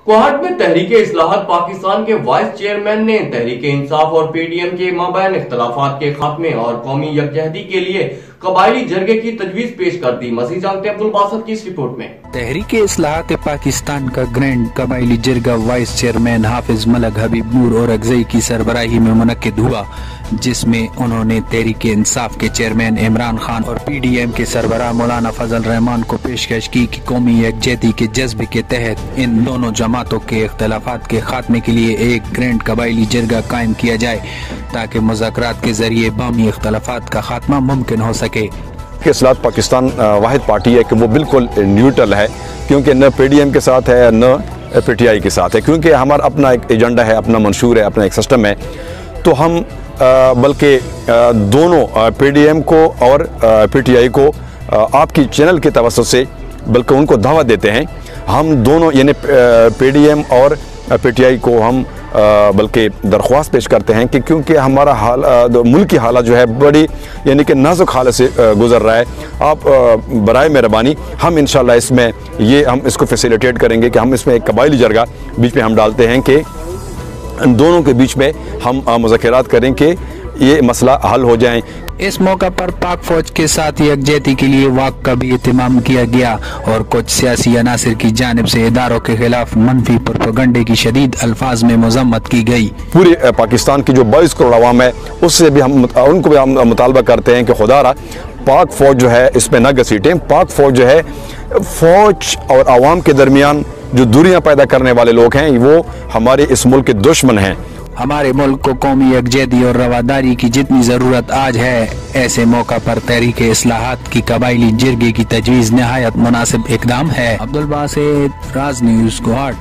कोहाट में तहरीक इस्लाहत पाकिस्तान के vice chairman ने तहरीक इंसाफ और पीडीएम के माबैन इख्तलाफात के खात्मे और कौमी यकजहती के लिए कबायली जरगे की तजवीज पेश कर दी। मज़ीद जानते हैं अब्दुल बासित की इस रिपोर्ट में। तहरीक इस्लाहत पाकिस्तान का ग्रैंड कबायली जरगा वाइस चेयरमैन हाफिज मलक हबीब नूर और अगजई की सरबराही में मुनक्किद हुआ, जिसमें उन्होंने तहरीक इंसाफ के चेयरमैन इमरान खान और पीडीएम के सरबराह मौलाना फजल रहमान को पेशकश की कि कौमी यकजहती के जज्बे के तहत इन दोनों जमातों के इख्तलाफात के खात्मे के लिए एक ग्रैंड कबायली जरगा कायम किया जाए ताकि मुज़ाकरात के जरिए बामी इख्तलाफात का खात्मा मुमकिन हो सके। इस्लाहत पाकिस्तान वाहिद पार्टी है कि वो बिल्कुल न्यूट्रल है, क्योंकि न पीडीएम के साथ है न पीटीआई के साथ है, क्योंकि हमारा अपना एक एजेंडा है, अपना मंशूर है, अपना एक सिस्टम है। तो हम बल्कि दोनों पीडीएम को और पीटीआई को आपकी चैनल के तवज्जुह से बल्कि उनको दावत देते हैं। हम दोनों यानी पीडीएम और पीटीआई को हम बल्कि दरख्वास्त पेश करते हैं कि क्योंकि हमारा मुल्क की हालत जो है बड़ी यानी कि नाजुक हालत से गुजर रहा है। आप बराए मेहरबानी हम इंशाल्लाह इसमें हम इसको फैसिलिटेट करेंगे कि हम इसमें एक कबायली जरगा बीच में हम डालते हैं कि दोनों के बीच में हम मुज़ाकरात करें कि ये मसला हल हो जाए। इस मौका पर पाक फौज के साथ यकजहती के लिए वाक का भी एहतमाम किया गया और कुछ सियासी अनासिर की जानिब से इदारों के खिलाफ मनफी प्रोपेगेंडे की शदीद अल्फाज में मजम्मत की गई। पूरे पाकिस्तान की जो 22 करोड़ आवाम है उससे भी उनको भी हम मुतालबा करते हैं कि खुदारा पाक फौज जो है इसमें न घसीटें। पाक फौज जो है फौज और आवाम के दरमियान जो दूरियां पैदा करने वाले लोग हैं वो हमारे इस मुल्क के दुश्मन हैं। हमारे मुल्क को कौमी यकजहती और रवादारी की जितनी जरूरत आज है, ऐसे मौका पर तहरीक इस्लाहत की कबायली जरगे की तजवीज़ निहायत मुनासिब इकदाम है। अब्दुल बासित, राज न्यूज़, कोहाट।